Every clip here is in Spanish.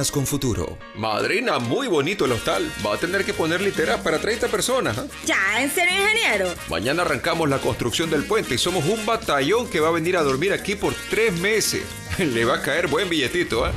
con futuro. Madrina, muy bonito el hostal. Va a tener que poner literas para 30 personas. Ya, ¿en serio, ingeniero? Mañana arrancamos la construcción del puente y somos un batallón que va a venir a dormir aquí por 3 meses. Le va a caer buen billetito, ¿eh?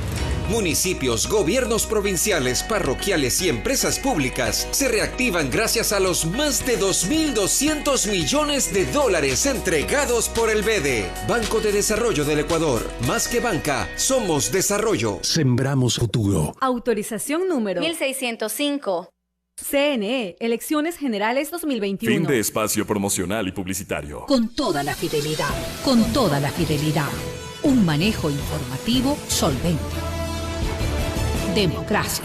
Municipios, gobiernos provinciales, parroquiales y empresas públicas se reactivan gracias a los más de 2.200 millones de dólares entregados por el BEDE, Banco de Desarrollo del Ecuador. Más que banca, somos desarrollo. Sembramos futuro. Autorización número 1605. CNE, Elecciones Generales 2021. Fin de espacio promocional y publicitario. Con toda la fidelidad, con toda la fidelidad. Un manejo informativo solvente. Democracia.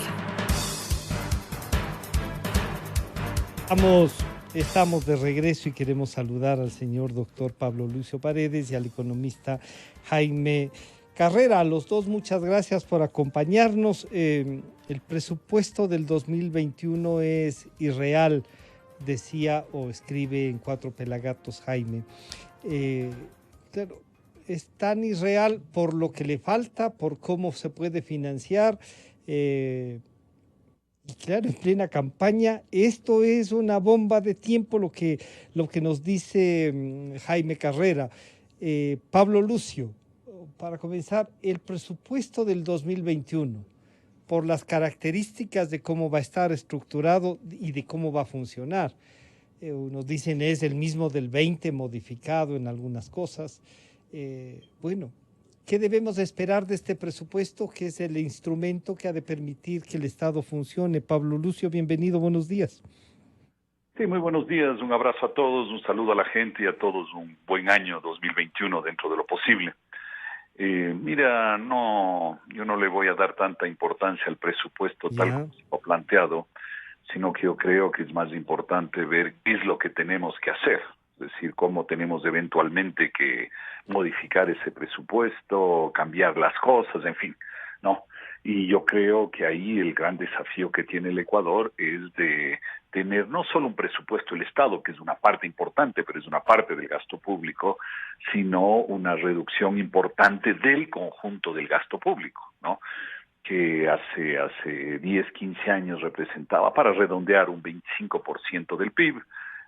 Estamos de regreso y queremos saludar al señor doctor Pablo Lucio Paredes y al economista Jaime Carrera. A los dos, muchas gracias por acompañarnos. El presupuesto del 2021 es irreal, decía o escribe en Cuatro Pelagatos Jaime. Claro, es tan irreal por lo que le falta, por cómo se puede financiar. Y claro, en plena campaña, esto es una bomba de tiempo, lo que nos dice Jaime Carrera. Pablo Lucio, para comenzar, el presupuesto del 2021, por las características de cómo va a estar estructurado y de cómo va a funcionar. Nos dicen es el mismo del 20, modificado en algunas cosas. Bueno, ¿qué debemos esperar de este presupuesto, que es el instrumento que ha de permitir que el Estado funcione? Pablo Lucio, bienvenido, buenos días. Sí, muy buenos días, un abrazo a todos, un saludo a la gente y a todos un buen año 2021 dentro de lo posible. Mira, yo no le voy a dar tanta importancia al presupuesto tal como se ha planteado, sino que yo creo que es más importante ver qué es lo que tenemos que hacer. Es decir, cómo tenemos eventualmente que modificar ese presupuesto, cambiar las cosas, en fin, ¿no? Y yo creo que ahí el gran desafío que tiene el Ecuador es de tener no solo un presupuesto del Estado, que es una parte importante, pero es una parte del gasto público, sino una reducción importante del conjunto del gasto público, ¿no? Que hace 10, 15 años representaba, para redondear, un 25% del PIB,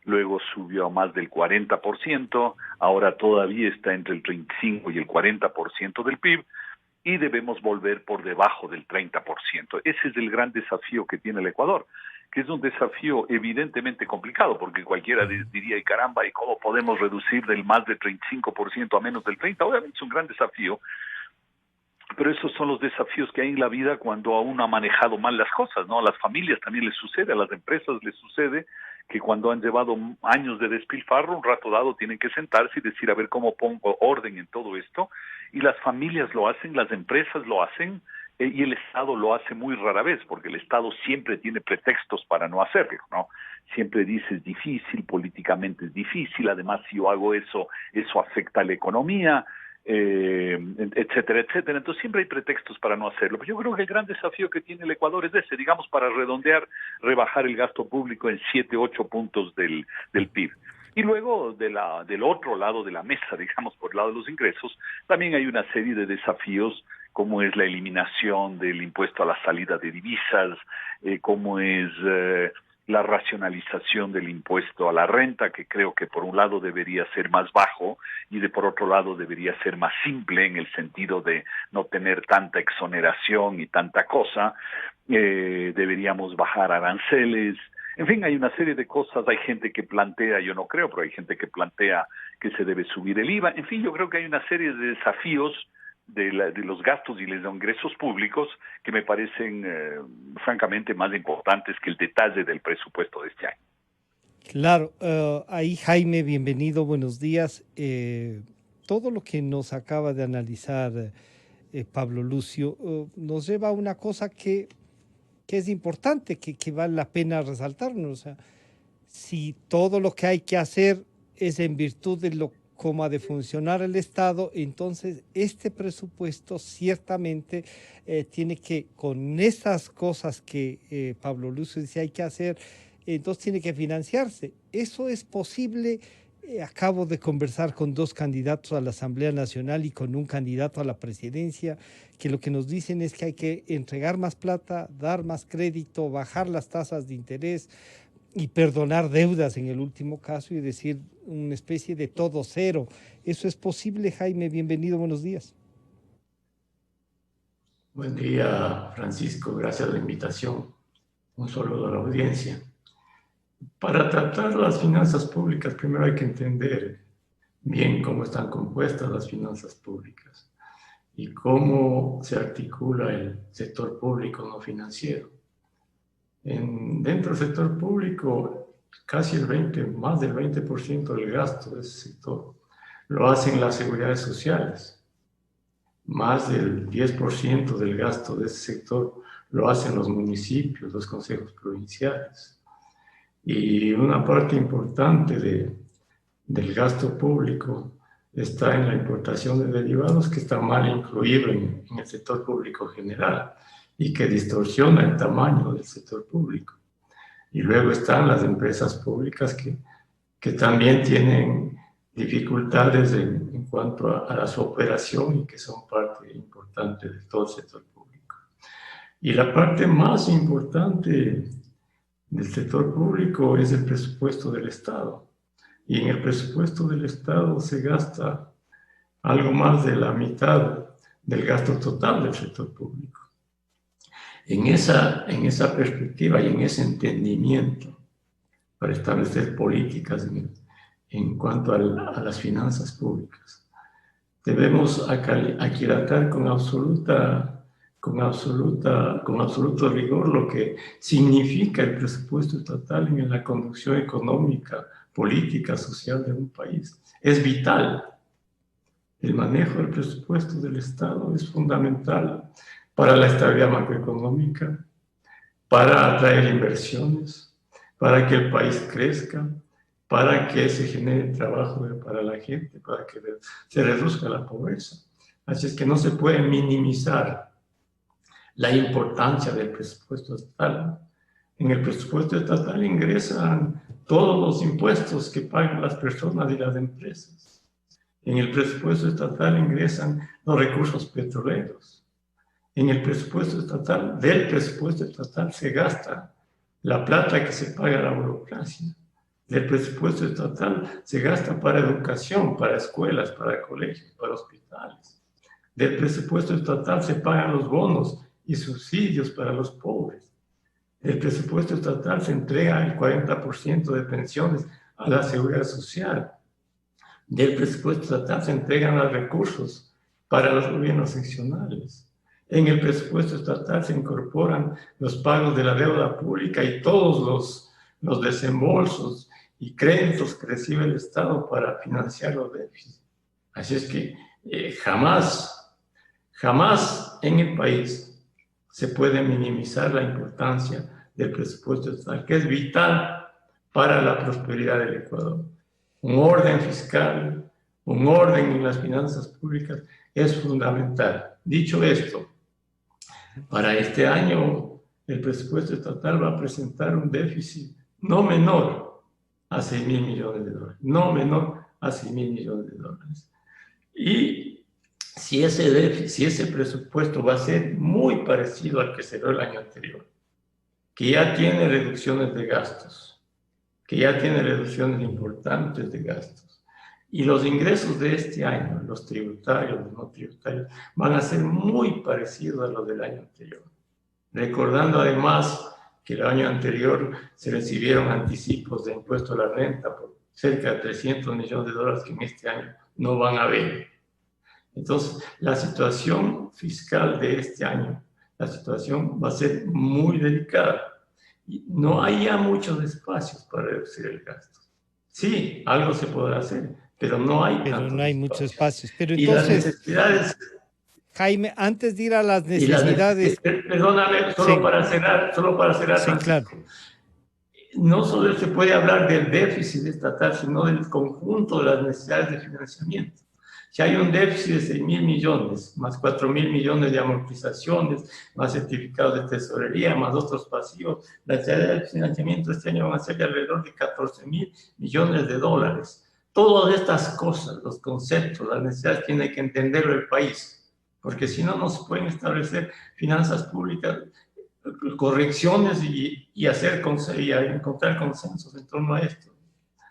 luego subió a más del 40%, ahora todavía está entre el 35 y el 40% del PIB, y debemos volver por debajo del 30%. Ese es el gran desafío que tiene el Ecuador, que es un desafío evidentemente complicado, porque cualquiera diría, y caramba, ¿y cómo podemos reducir del más del 35% a menos del 30%? Obviamente es un gran desafío, pero esos son los desafíos que hay en la vida cuando uno ha manejado mal las cosas, ¿no? A las familias también les sucede, a las empresas les sucede, que cuando han llevado años de despilfarro, un rato dado tienen que sentarse y decir, a ver cómo pongo orden en todo esto, y las familias lo hacen, las empresas lo hacen, y el Estado lo hace muy rara vez, porque el Estado siempre tiene pretextos para no hacerlo, ¿no? Siempre dice es difícil, políticamente es difícil, además si yo hago eso afecta a la economía, etcétera, etcétera. Entonces siempre hay pretextos para no hacerlo. Pero yo creo que el gran desafío que tiene el Ecuador es ese, digamos, para redondear, rebajar el gasto público en 7, 8 puntos del PIB. Y luego del otro lado de la mesa, digamos, por el lado de los ingresos, también hay una serie de desafíos, como es la eliminación del impuesto a la salida de divisas, como es la racionalización del impuesto a la renta, que creo que por un lado debería ser más bajo y por otro lado debería ser más simple, en el sentido de no tener tanta exoneración y tanta cosa. Deberíamos bajar aranceles. En fin, hay una serie de cosas. Hay gente que plantea, yo no creo, pero hay gente que plantea que se debe subir el IVA. En fin, yo creo que hay una serie de desafíos de los gastos y los ingresos públicos que me parecen francamente más importantes que el detalle del presupuesto de este año. Claro, ahí Jaime, bienvenido, buenos días. Todo lo que nos acaba de analizar Pablo Lucio nos lleva a una cosa que es importante, que vale la pena resaltarnos. O sea, si todo lo que hay que hacer es en virtud de cómo ha de funcionar el Estado, entonces este presupuesto ciertamente tiene que, con esas cosas que Pablo Lucio dice hay que hacer, entonces tiene que financiarse. Eso es posible Acabo de conversar con 2 candidatos a la Asamblea Nacional y con un candidato a la presidencia, que lo que nos dicen es que hay que entregar más plata, dar más crédito, bajar las tasas de interés y perdonar deudas en el último caso, y decir una especie de todo cero. ¿Eso es posible, Jaime? Bienvenido, buenos días. Buen día, Francisco. Gracias por la invitación. Un saludo a la audiencia. Para tratar las finanzas públicas, primero hay que entender bien cómo están compuestas las finanzas públicas y cómo se articula el sector público no financiero. Dentro del sector público, casi más del 20% del gasto de ese sector lo hacen las seguridades sociales. Más del 10% del gasto de ese sector lo hacen los municipios, los consejos provinciales. Y una parte importante del gasto público está en la importación de derivados, que está mal incluido en el sector público general y que distorsiona el tamaño del sector público. Y luego están las empresas públicas que también tienen dificultades en cuanto a su operación y que son parte importante de todo el sector público. Y la parte más importante del sector público es el presupuesto del Estado. Y en el presupuesto del Estado se gasta algo más de la mitad del gasto total del sector público. En esa perspectiva y en ese entendimiento, para establecer políticas en cuanto a las finanzas públicas, debemos aquilatar con absoluto rigor lo que significa el presupuesto estatal en la conducción económica, política, social de un país. Es vital. El manejo del presupuesto del Estado es fundamental para la estabilidad macroeconómica, para atraer inversiones, para que el país crezca, para que se genere trabajo para la gente, para que se reduzca la pobreza. Así es que no se puede minimizar la importancia del presupuesto estatal. En el presupuesto estatal ingresan todos los impuestos que pagan las personas y las empresas. En el presupuesto estatal ingresan los recursos petroleros. En el presupuesto estatal, del presupuesto estatal se gasta la plata que se paga a la burocracia. Del presupuesto estatal se gasta para educación, para escuelas, para colegios, para hospitales. Del presupuesto estatal se pagan los bonos y subsidios para los pobres. Del presupuesto estatal se entrega el 40% de pensiones a la seguridad social. Del presupuesto estatal se entregan los recursos para los gobiernos seccionales. En el presupuesto estatal se incorporan los pagos de la deuda pública y todos los desembolsos y créditos que recibe el Estado para financiar los déficits. Así es que jamás en el país se puede minimizar la importancia del presupuesto estatal, que es vital para la prosperidad del Ecuador. Un orden fiscal, un orden en las finanzas públicas es fundamental. Dicho esto, para este año el presupuesto estatal va a presentar un déficit no menor a 6.000 millones de dólares, no menor a 6.000 millones de dólares. Y si ese presupuesto va a ser muy parecido al que se dio el año anterior, que ya tiene reducciones de gastos, que ya tiene reducciones importantes de gastos, y los ingresos de este año, los tributarios, los no tributarios, van a ser muy parecidos a los del año anterior. Recordando además que el año anterior se recibieron anticipos de impuesto a la renta por cerca de 300 millones de dólares que en este año no van a haber. Entonces, la situación fiscal de este año, la situación va a ser muy delicada. Y no hay ya muchos espacios para reducir el gasto. Sí, algo se podrá hacer, pero no hay muchos espacios. Pero y entonces, las necesidades... Jaime, antes de ir a las necesidades... Perdóname, solo para cerrar. Sí, claro. No solo se puede hablar del déficit estatal, sino del conjunto de las necesidades de financiamiento. Si hay un déficit de 6.000 millones, más 4.000 millones de amortizaciones, más certificados de tesorería, más otros pasivos, las necesidades de financiamiento este año van a ser de alrededor de 14.000 millones de dólares. Todas estas cosas, los conceptos, las necesidades, tiene que entenderlo el país, porque si no, no se pueden establecer finanzas públicas, correcciones y encontrar consensos en torno a esto.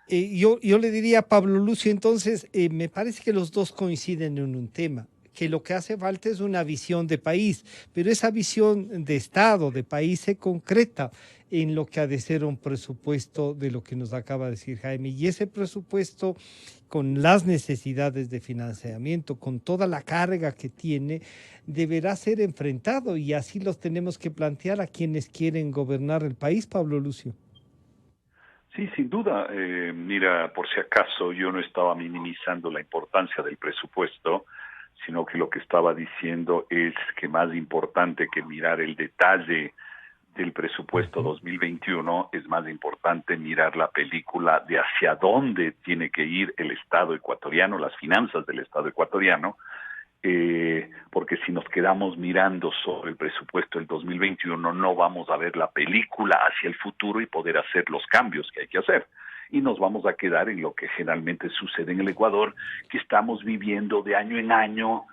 Yo le diría a Pablo Lucio, entonces, me parece que los dos coinciden en un tema, que lo que hace falta es una visión de país, pero esa visión de Estado, de país, se concreta en lo que ha de ser un presupuesto de lo que nos acaba de decir Jaime. Y ese presupuesto, con las necesidades de financiamiento, con toda la carga que tiene, deberá ser enfrentado y así los tenemos que plantear a quienes quieren gobernar el país, Pablo Lucio. Sí, sin duda. Mira, por si acaso, yo no estaba minimizando la importancia del presupuesto, sino que lo que estaba diciendo es que más importante que mirar el detalle del presupuesto 2021, es más importante mirar la película de hacia dónde tiene que ir el Estado ecuatoriano, las finanzas del Estado ecuatoriano, porque si nos quedamos mirando sobre el presupuesto del 2021 no vamos a ver la película hacia el futuro y poder hacer los cambios que hay que hacer. Y nos vamos a quedar en lo que generalmente sucede en el Ecuador, que estamos viviendo de año en año,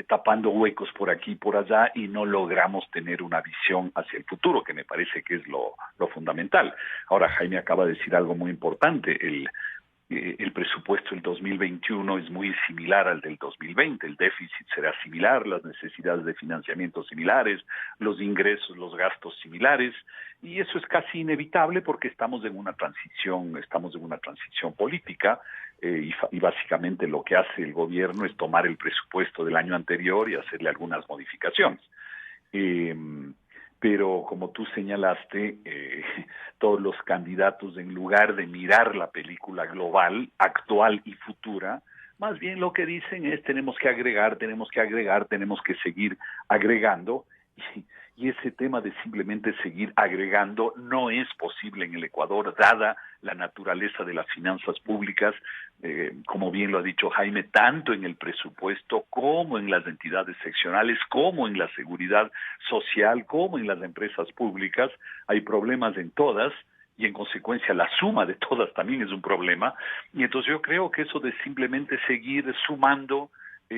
tapando huecos por aquí y por allá y no logramos tener una visión hacia el futuro, que me parece que es lo fundamental. Ahora, Jaime acaba de decir algo muy importante. El presupuesto del 2021 es muy similar al del 2020, el déficit será similar, las necesidades de financiamiento similares, los ingresos, los gastos similares, y eso es casi inevitable porque estamos en una transición política, y básicamente lo que hace el gobierno es tomar el presupuesto del año anterior y hacerle algunas modificaciones. Pero como tú señalaste, todos los candidatos, en lugar de mirar la película global, actual y futura, más bien lo que dicen es tenemos que agregar, tenemos que seguir agregando, y ese tema de simplemente seguir agregando no es posible en el Ecuador, dada la naturaleza de las finanzas públicas, como bien lo ha dicho Jaime, tanto en el presupuesto como en las entidades seccionales, como en la seguridad social, como en las empresas públicas, hay problemas en todas, y en consecuencia la suma de todas también es un problema, y entonces yo creo que eso de simplemente seguir sumando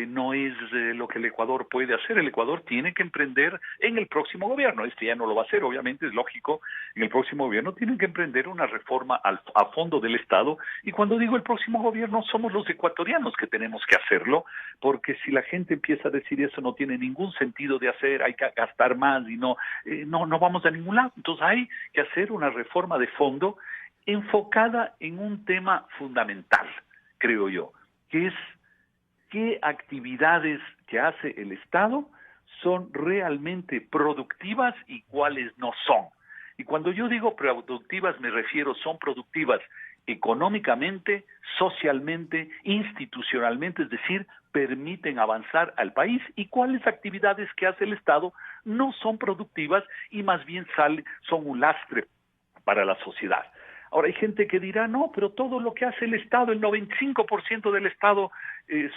no es lo que el Ecuador puede hacer. El Ecuador tiene que emprender en el próximo gobierno, este ya no lo va a hacer, obviamente es lógico, en el próximo gobierno tienen que emprender una reforma a fondo del Estado, y cuando digo el próximo gobierno somos los ecuatorianos que tenemos que hacerlo, porque si la gente empieza a decir eso no tiene ningún sentido de hacer, hay que gastar más y no vamos a ningún lado. Entonces hay que hacer una reforma de fondo enfocada en un tema fundamental, creo yo, que es qué actividades que hace el Estado son realmente productivas y cuáles no son. Y cuando yo digo productivas me refiero, son productivas económicamente, socialmente, institucionalmente, es decir, permiten avanzar al país, y cuáles actividades que hace el Estado no son productivas y más bien son un lastre para la sociedad. Ahora hay gente que dirá, no, pero todo lo que hace el Estado, el 95% del Estado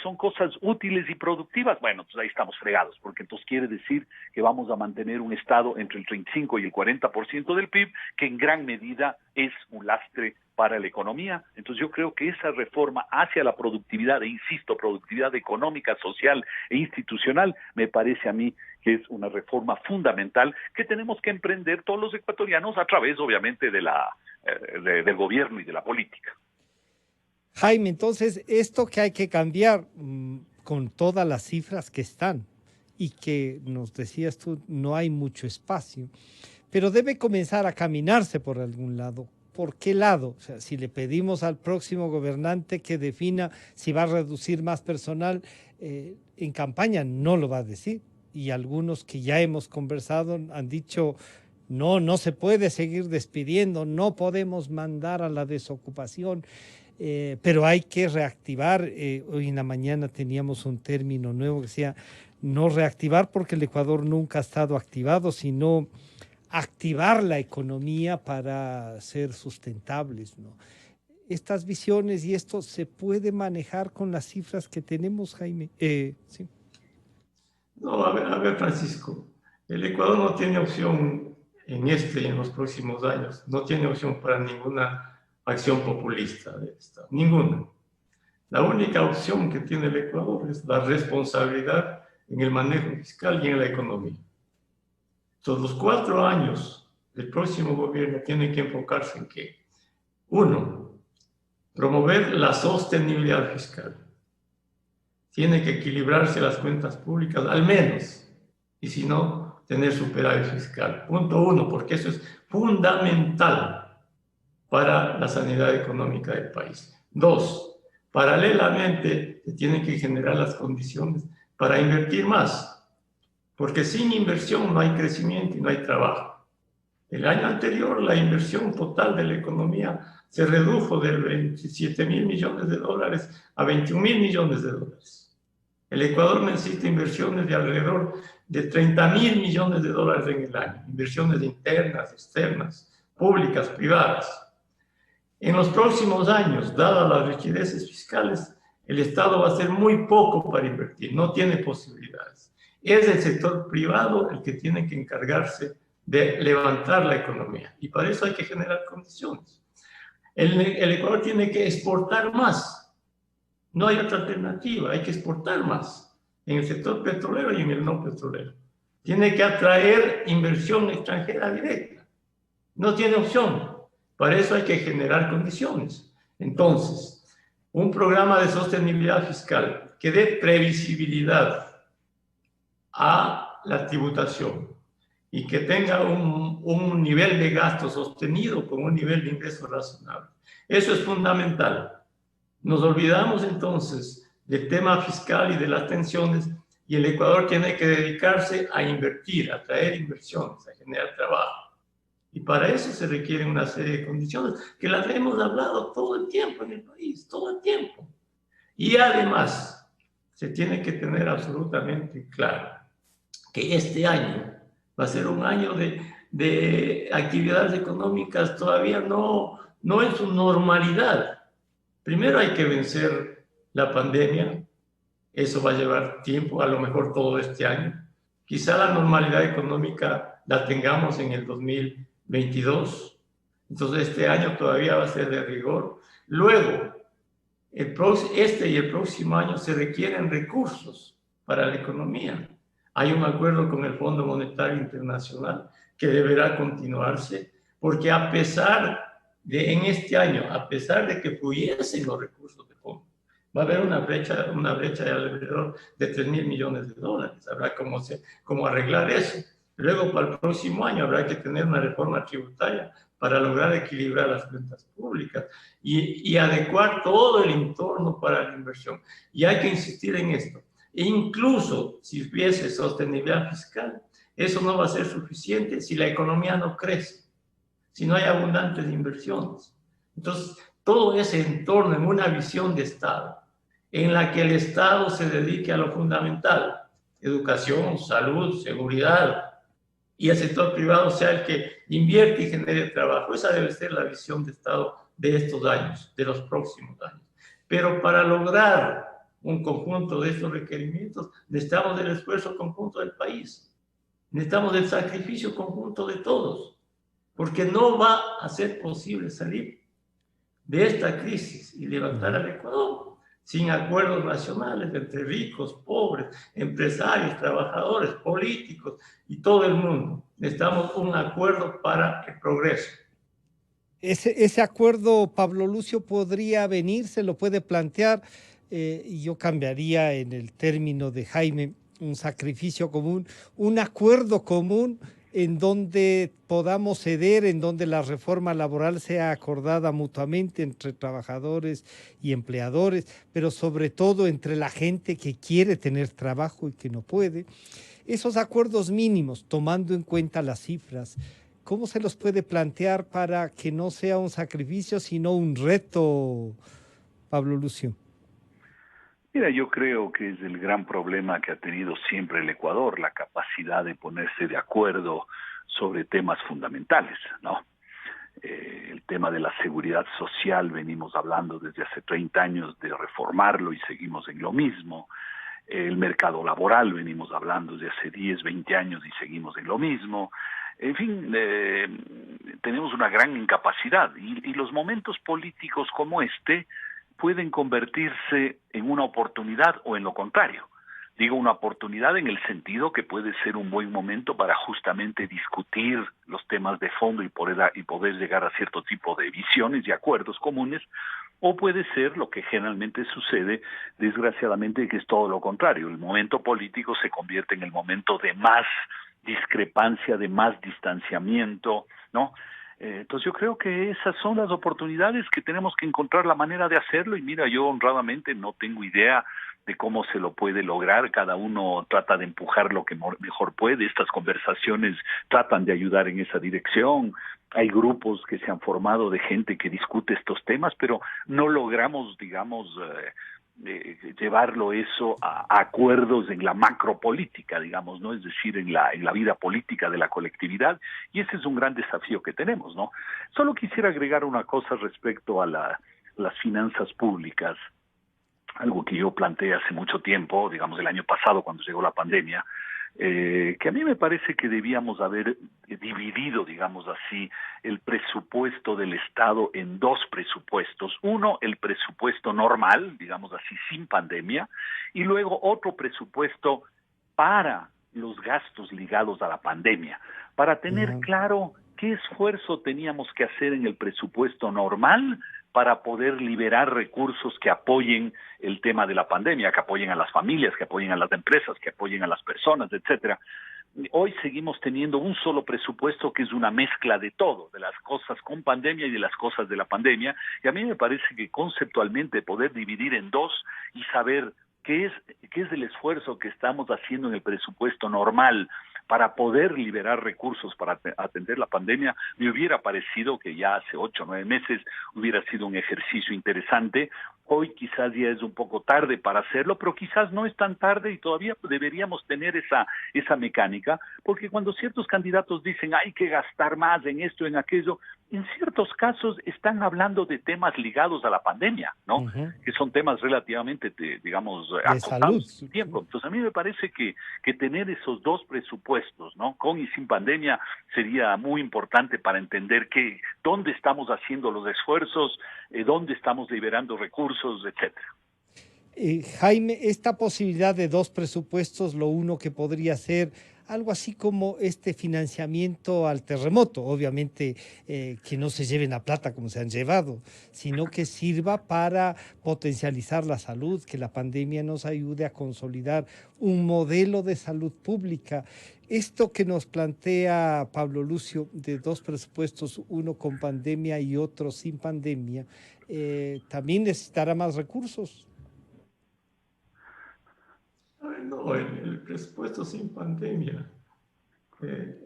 son cosas útiles y productivas. Bueno, pues ahí estamos fregados, porque entonces quiere decir que vamos a mantener un Estado entre el 35 y el 40% del PIB, que en gran medida es un lastre para la economía. Entonces yo creo que esa reforma hacia la productividad, e insisto, productividad económica, social e institucional, me parece a mí que es una reforma fundamental que tenemos que emprender todos los ecuatorianos a través, obviamente, del gobierno y de la política. Jaime, entonces, esto que hay que cambiar con todas las cifras que están y que nos decías tú, no hay mucho espacio, pero debe comenzar a caminarse por algún lado. ¿Por qué lado? O sea, si le pedimos al próximo gobernante que defina si va a reducir más personal, en campaña no lo va a decir. Y algunos que ya hemos conversado han dicho, no se puede seguir despidiendo, no podemos mandar a la desocupación, pero hay que reactivar. Hoy en la mañana teníamos un término nuevo que decía, no reactivar porque el Ecuador nunca ha estado activado, sino activar la economía para ser sustentables, ¿no? Estas visiones y esto se puede manejar con las cifras que tenemos, Jaime. Sí. No, a ver, Francisco, el Ecuador no tiene opción en y en los próximos años, no tiene opción para ninguna acción populista de Estado, ninguna. La única opción que tiene el Ecuador es la responsabilidad en el manejo fiscal y en la economía. Entonces, los 4 años del próximo gobierno tienen que enfocarse en qué. 1, promover la sostenibilidad fiscal. Tiene que equilibrarse las cuentas públicas, al menos, y si no, tener superávit fiscal. Punto 1, porque eso es fundamental para la sanidad económica del país. 2, paralelamente se tienen que generar las condiciones para invertir más, porque sin inversión no hay crecimiento y no hay trabajo. El año anterior la inversión total de la economía se redujo de 27.000 millones de dólares a 21.000 millones de dólares. El Ecuador necesita inversiones de alrededor de 30.000 millones de dólares en el año, inversiones internas, externas, públicas, privadas. En los próximos años, dadas las rigideces fiscales, el Estado va a hacer muy poco para invertir, no tiene posibilidades. Es el sector privado el que tiene que encargarse de levantar la economía, y para eso hay que generar condiciones. El Ecuador tiene que exportar más. No hay otra alternativa, hay que exportar más en el sector petrolero y en el no petrolero. Tiene que atraer inversión extranjera directa. No tiene opción. Para eso hay que generar condiciones. Entonces, un programa de sostenibilidad fiscal que dé previsibilidad a la tributación y que tenga un nivel de gasto sostenido con un nivel de ingreso razonable. Eso es fundamental. Nos olvidamos entonces del tema fiscal y de las tensiones, y el Ecuador tiene que dedicarse a invertir, a traer inversiones, a generar trabajo. Y para eso se requiere una serie de condiciones que las hemos hablado todo el tiempo en el país, todo el tiempo. Y además, se tiene que tener absolutamente claro que este año va a ser un año de actividades económicas todavía no en su normalidad. Primero hay que vencer la pandemia, eso va a llevar tiempo, a lo mejor todo este año. Quizá la normalidad económica la tengamos en el 2022, entonces este año todavía va a ser de rigor. Luego, este y el próximo año se requieren recursos para la economía. Hay un acuerdo con el Fondo Monetario Internacional que deberá continuarse, porque a pesar en este año, a pesar de que fluyesen los recursos de fondo, va a haber una brecha de alrededor de 3.000 millones de dólares. Habrá cómo arreglar eso. Luego, para el próximo año, habrá que tener una reforma tributaria para lograr equilibrar las cuentas públicas y adecuar todo el entorno para la inversión. Y hay que insistir en esto. E incluso si hubiese sostenibilidad fiscal, eso no va a ser suficiente si la economía no crece, si no hay abundantes inversiones. Entonces, todo ese entorno en una visión de Estado, en la que el Estado se dedique a lo fundamental, educación, salud, seguridad, y el sector privado sea el que invierte y genere trabajo. Esa debe ser la visión de Estado de estos años, de los próximos años. Pero para lograr un conjunto de estos requerimientos, necesitamos el esfuerzo conjunto del país, necesitamos el sacrificio conjunto de todos, porque no va a ser posible salir de esta crisis y levantar al Ecuador sin acuerdos nacionales entre ricos, pobres, empresarios, trabajadores, políticos y todo el mundo. Necesitamos un acuerdo para el progreso. Ese acuerdo, Pablo Lucio, podría venir, se lo puede plantear, y yo cambiaría en el término de Jaime, un sacrificio común, un acuerdo común en donde podamos ceder, en donde la reforma laboral sea acordada mutuamente entre trabajadores y empleadores, pero sobre todo entre la gente que quiere tener trabajo y que no puede. Esos acuerdos mínimos, tomando en cuenta las cifras, ¿cómo se los puede plantear para que no sea un sacrificio, sino un reto, Pablo Lucio? Mira, yo creo que es el gran problema que ha tenido siempre el Ecuador, la capacidad de ponerse de acuerdo sobre temas fundamentales, ¿no? El tema de la seguridad social, venimos hablando desde hace 30 años de reformarlo y seguimos en lo mismo. El mercado laboral, venimos hablando desde hace 10, 20 años y seguimos en lo mismo. En fin, tenemos una gran incapacidad y los momentos políticos como este pueden convertirse en una oportunidad o en lo contrario. Digo una oportunidad en el sentido que puede ser un buen momento para justamente discutir los temas de fondo y poder llegar a cierto tipo de visiones y acuerdos comunes, o puede ser lo que generalmente sucede, desgraciadamente, que es todo lo contrario. El momento político se convierte en el momento de más discrepancia, de más distanciamiento, ¿no? Entonces yo creo que esas son las oportunidades que tenemos que encontrar la manera de hacerlo, y mira, yo honradamente no tengo idea de cómo se lo puede lograr. Cada uno trata de empujar lo que mejor puede. Estas conversaciones tratan de ayudar en esa dirección. Hay grupos que se han formado de gente que discute estos temas, pero no logramos, digamos, llevarlo eso a acuerdos en la macropolítica, digamos, ¿no? Es decir, en la vida política de la colectividad, y ese es un gran desafío que tenemos, ¿no? Solo quisiera agregar una cosa respecto a las finanzas públicas, algo que yo planteé hace mucho tiempo, digamos el año pasado cuando llegó la pandemia, que a mí me parece que debíamos haber dividido, digamos así, el presupuesto del Estado en dos presupuestos. Uno, el presupuesto normal, digamos así, sin pandemia, y luego otro presupuesto para los gastos ligados a la pandemia, para tener claro qué esfuerzo teníamos que hacer en el presupuesto normal para poder liberar recursos que apoyen el tema de la pandemia, que apoyen a las familias, que apoyen a las empresas, que apoyen a las personas, etcétera. Hoy seguimos teniendo un solo presupuesto que es una mezcla de todo, de las cosas con pandemia y de las cosas de la pandemia, y a mí me parece que conceptualmente poder dividir en dos y saber qué es el esfuerzo que estamos haciendo en el presupuesto normal para poder liberar recursos para atender la pandemia, me hubiera parecido que ya hace 8 o 9 meses hubiera sido un ejercicio interesante. Hoy quizás ya es un poco tarde para hacerlo, pero quizás no es tan tarde y todavía deberíamos tener esa mecánica, porque cuando ciertos candidatos dicen hay que gastar más en esto, en aquello, en ciertos casos están hablando de temas ligados a la pandemia, ¿no? Que son temas relativamente, digamos, acotados en tiempo. Entonces a mí me parece que tener esos dos presupuestos, ¿no? Con y sin pandemia sería muy importante para entender dónde estamos haciendo los esfuerzos, dónde estamos liberando recursos, etcétera. Jaime, esta posibilidad de dos presupuestos, lo uno que podría ser algo así como este financiamiento al terremoto, obviamente que no se lleven la plata como se han llevado, sino que sirva para potencializar la salud, que la pandemia nos ayude a consolidar un modelo de salud pública. Esto que nos plantea Pablo Lucio de dos presupuestos, uno con pandemia y otro sin pandemia, también necesitará más recursos. No, el presupuesto sin pandemia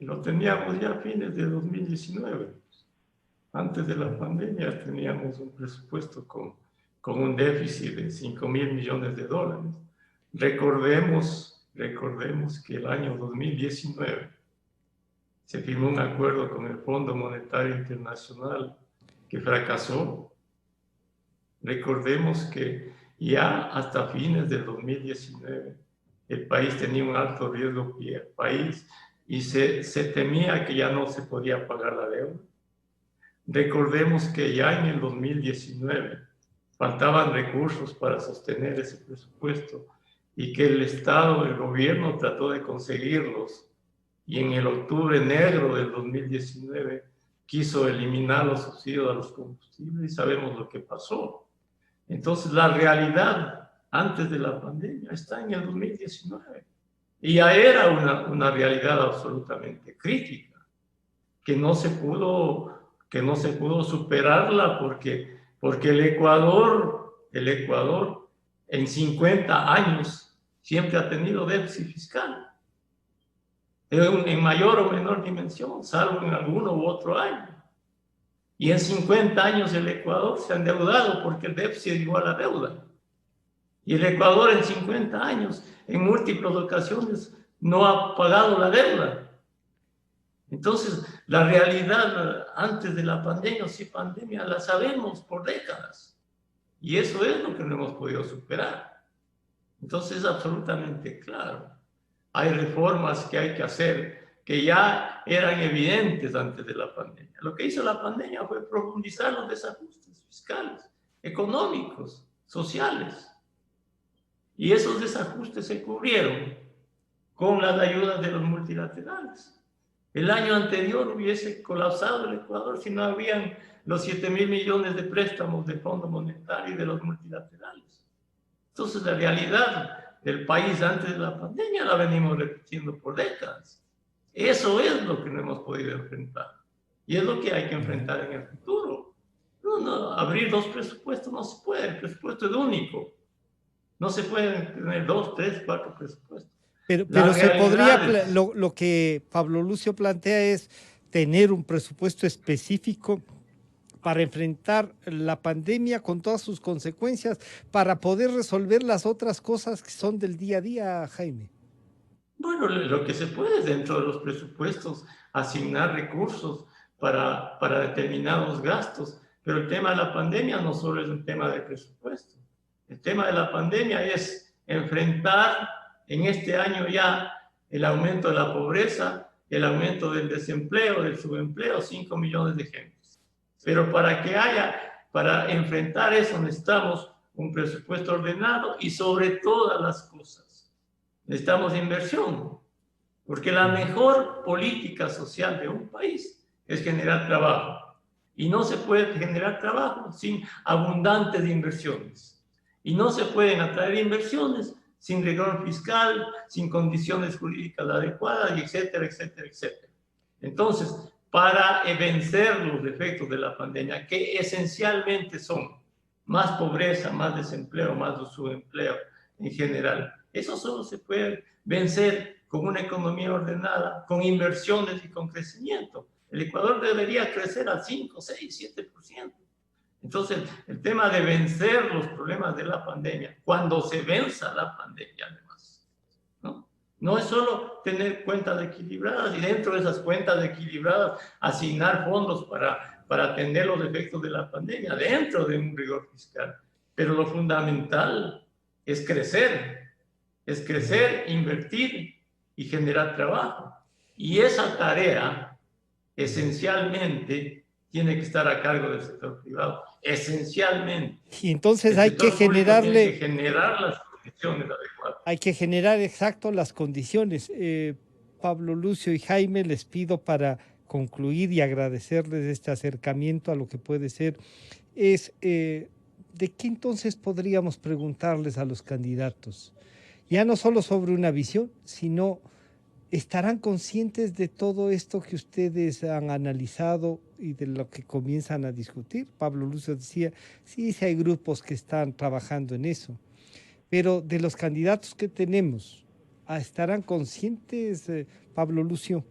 lo teníamos ya a fines de 2019. Antes de la pandemia teníamos un presupuesto con un déficit de 5.000 millones de dólares. Recordemos que el año 2019 se firmó un acuerdo con el Fondo Monetario Internacional que fracasó. Recordemos que ya hasta fines del 2019 el país tenía un alto riesgo país y se temía que ya no se podía pagar la deuda. Recordemos que ya en el 2019 faltaban recursos para sostener ese presupuesto y que el Estado, el gobierno trató de conseguirlos, y en el octubre negro del 2019 quiso eliminar los subsidios a los combustibles y sabemos lo que pasó. Entonces la realidad antes de la pandemia está en el 2019 y ya era una realidad absolutamente crítica que no se pudo superarla porque el Ecuador en 50 años siempre ha tenido déficit fiscal en mayor o menor dimensión, salvo en alguno u otro año. Y en 50 años el Ecuador se ha endeudado porque el déficit es igual a deuda. Y el Ecuador en 50 años, en múltiples ocasiones, no ha pagado la deuda. Entonces, la realidad antes de la pandemia o sin pandemia la sabemos por décadas. Y eso es lo que no hemos podido superar. Entonces, es absolutamente claro. Hay reformas que hay que hacer que ya eran evidentes antes de la pandemia. Lo que hizo la pandemia fue profundizar los desajustes fiscales, económicos, sociales. Y esos desajustes se cubrieron con las ayudas de los multilaterales. El año anterior hubiese colapsado el Ecuador si no habían los 7.000 millones de préstamos del Fondo Monetario y de los multilaterales. Entonces, la realidad del país antes de la pandemia la venimos repitiendo por décadas. Eso es lo que no hemos podido enfrentar. Y es lo que hay que enfrentar en el futuro. Abrir dos presupuestos no se puede. El presupuesto es único. No se pueden tener 2, 3, 4 presupuestos. Pero se podría, lo que Pablo Lucio plantea es tener un presupuesto específico para enfrentar la pandemia con todas sus consecuencias, para poder resolver las otras cosas que son del día a día, Jaime. Bueno, lo que se puede es dentro de los presupuestos asignar recursos para determinados gastos, pero el tema de la pandemia no solo es un tema de presupuesto. El tema de la pandemia es enfrentar en este año ya el aumento de la pobreza, el aumento del desempleo, del subempleo, 5 millones de gentes. Pero para enfrentar eso necesitamos un presupuesto ordenado y sobre todas las cosas necesitamos inversión, porque la mejor política social de un país es generar trabajo. Y no se puede generar trabajo sin abundantes inversiones. Y no se pueden atraer inversiones sin rigor fiscal, sin condiciones jurídicas adecuadas, y etcétera, etcétera, etcétera. Entonces, para vencer los efectos de la pandemia, que esencialmente son más pobreza, más desempleo, más subempleo en general, eso solo se puede vencer con una economía ordenada, con inversiones y con crecimiento. El Ecuador debería crecer al 5, 6, 7%. Entonces, el tema de vencer los problemas de la pandemia, cuando se venza la pandemia además, no es solo tener cuentas equilibradas y dentro de esas cuentas equilibradas asignar fondos para atender los efectos de la pandemia, dentro de un rigor fiscal. Pero lo fundamental es crecer, invertir y generar trabajo. Y esa tarea esencialmente tiene que estar a cargo del sector privado, esencialmente. Y entonces hay que generarle... Tiene que generar las condiciones adecuadas. Hay que generar, exacto, las condiciones. Pablo Lucio y Jaime, les pido para concluir y agradecerles este acercamiento a lo que puede ser, ¿de qué entonces podríamos preguntarles a los candidatos? Ya no solo sobre una visión, sino ¿estarán conscientes de todo esto que ustedes han analizado y de lo que comienzan a discutir? Pablo Lucio decía, sí hay grupos que están trabajando en eso, pero de los candidatos que tenemos, ¿estarán conscientes, Pablo Lucio?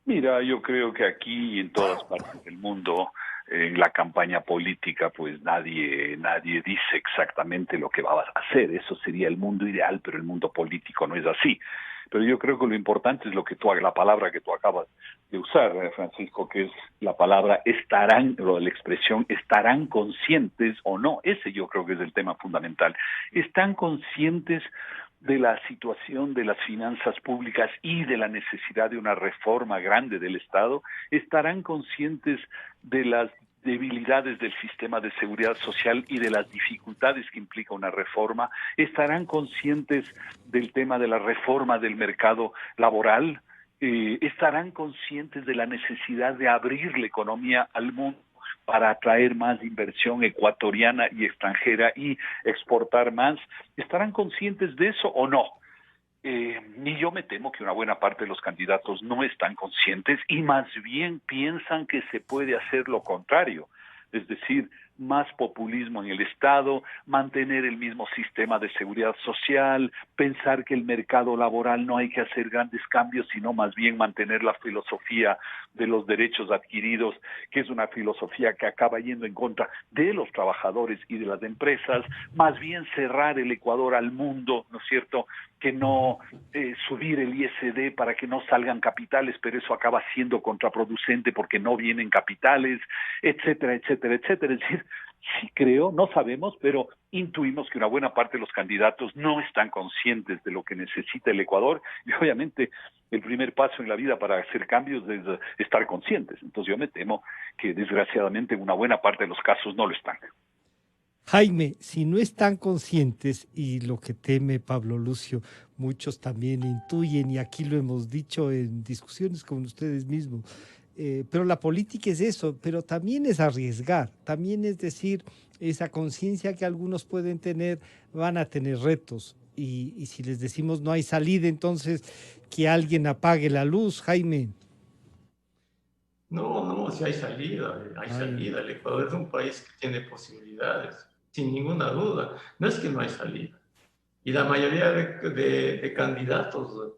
Mira, yo creo que aquí y en todas partes del mundo, en la campaña política, pues nadie dice exactamente lo que va a hacer. Eso sería el mundo ideal, pero el mundo político no es así. Pero yo creo que lo importante es la palabra que tú acabas de usar, Francisco, que es la palabra estarán, la expresión estarán conscientes o no. Ese yo creo que es el tema fundamental. ¿Están conscientes de la situación de las finanzas públicas y de la necesidad de una reforma grande del Estado? ¿Estarán conscientes de las debilidades del sistema de seguridad social y de las dificultades que implica una reforma? ¿Estarán conscientes del tema de la reforma del mercado laboral? ¿Estarán conscientes de la necesidad de abrir la economía al mundo para atraer más inversión ecuatoriana y extranjera y exportar más? ¿Estarán conscientes de eso o no? Ni yo me temo que una buena parte de los candidatos no están conscientes y más bien piensan que se puede hacer lo contrario, es decir, más populismo en el Estado, mantener el mismo sistema de seguridad social, pensar que el mercado laboral no hay que hacer grandes cambios, sino más bien mantener la filosofía de los derechos adquiridos, que es una filosofía que acaba yendo en contra de los trabajadores y de las empresas, más bien cerrar el Ecuador al mundo, ¿no es cierto?, que no subir el ISD para que no salgan capitales, pero eso acaba siendo contraproducente porque no vienen capitales, etcétera, etcétera, etcétera. Es decir, sí creo, no sabemos, pero intuimos que una buena parte de los candidatos no están conscientes de lo que necesita el Ecuador, y obviamente el primer paso en la vida para hacer cambios es estar conscientes. Entonces yo me temo que desgraciadamente una buena parte de los casos no lo están. Jaime, si no están conscientes, y lo que teme Pablo Lucio, muchos también intuyen, y aquí lo hemos dicho en discusiones con ustedes mismos, pero la política es eso, pero también es arriesgar, también es decir, esa conciencia que algunos pueden tener, van a tener retos, y si les decimos no hay salida, entonces que alguien apague la luz, Jaime. No, si hay salida, El Ecuador es un país que tiene posibilidades, sin ninguna duda. No es que no hay salida. Y la mayoría de candidatos,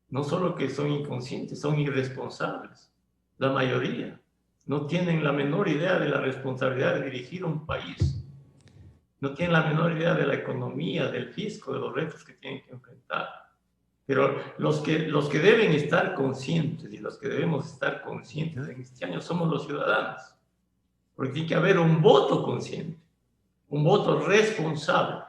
no solo que son inconscientes, son irresponsables. La mayoría no tienen la menor idea de la responsabilidad de dirigir un país. No tienen la menor idea de la economía, del fisco, de los retos que tienen que enfrentar. Pero los que deben estar conscientes y los que debemos estar conscientes en este año somos los ciudadanos. Porque tiene que haber un voto consciente, un voto responsable,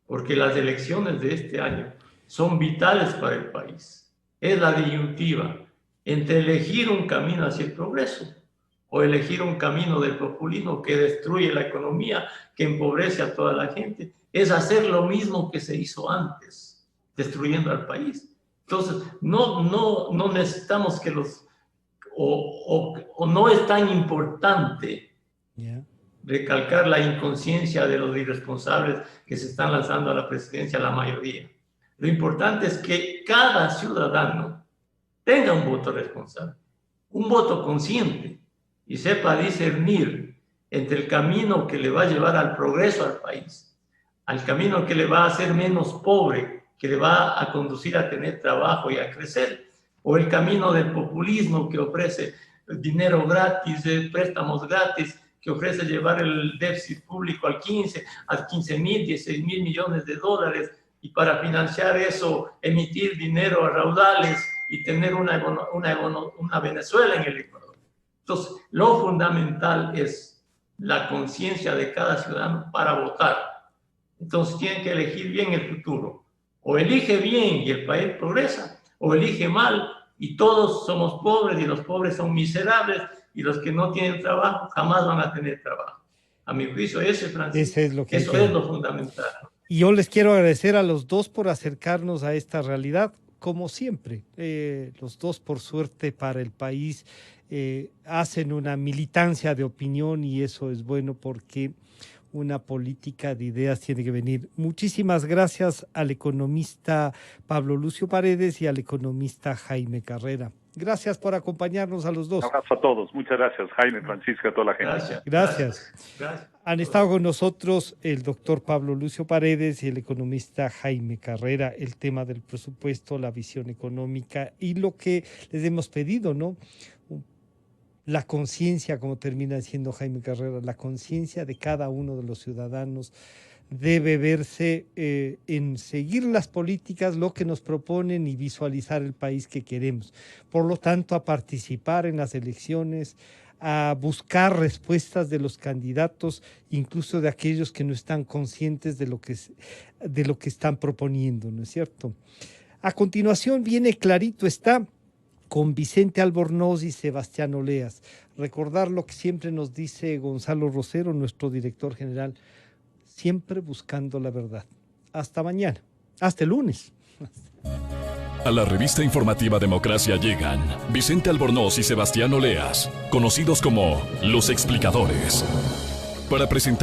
porque las elecciones de este año son vitales para el país. Es la disyuntiva entre elegir un camino hacia el progreso o elegir un camino del populismo que destruye la economía, que empobrece a toda la gente. Es hacer lo mismo que se hizo antes, destruyendo al país. Entonces, no necesitamos que o no es tan importante recalcar la inconsciencia de los irresponsables que se están lanzando a la presidencia, la mayoría. Lo importante es que cada ciudadano tenga un voto responsable, un voto consciente, y sepa discernir entre el camino que le va a llevar al progreso al país, al camino que le va a hacer menos pobre, que le va a conducir a tener trabajo y a crecer, o el camino del populismo que ofrece dinero gratis, préstamos gratis, que ofrece llevar el déficit público a 15 mil, 16 mil millones de dólares, y para financiar eso emitir dinero a raudales y tener una Venezuela en el Ecuador. Entonces, lo fundamental es la conciencia de cada ciudadano para votar. Entonces, tienen que elegir bien el futuro. O elige bien y el país progresa, o elige mal y todos somos pobres y los pobres son miserables y los que no tienen trabajo jamás van a tener trabajo. A mi juicio, eso es lo fundamental. Y yo les quiero agradecer a los dos por acercarnos a esta realidad, como siempre. Los dos, por suerte para el país, hacen una militancia de opinión, y eso es bueno porque una política de ideas tiene que venir. Muchísimas gracias al economista Pablo Lucio Paredes y al economista Jaime Carrera. Gracias por acompañarnos a los dos. Un abrazo a todos. Muchas gracias, Jaime, Francisca, a toda la gente. Gracias. Han estado con nosotros el doctor Pablo Lucio Paredes y el economista Jaime Carrera. El tema del presupuesto, la visión económica y lo que les hemos pedido, ¿no? La conciencia, como termina diciendo Jaime Carrera, la conciencia de cada uno de los ciudadanos debe verse en seguir las políticas, lo que nos proponen y visualizar el país que queremos. Por lo tanto, a participar en las elecciones, a buscar respuestas de los candidatos, incluso de aquellos que no están conscientes de lo que están proponiendo, ¿no es cierto? A continuación viene Clarito Está, con Vicente Albornoz y Sebastián Oleas. Recordar lo que siempre nos dice Gonzalo Rosero, nuestro director general, siempre buscando la verdad. Hasta mañana, hasta el lunes. A la revista informativa Democracia llegan Vicente Albornoz y Sebastián Oleas, conocidos como Los Explicadores, para presentar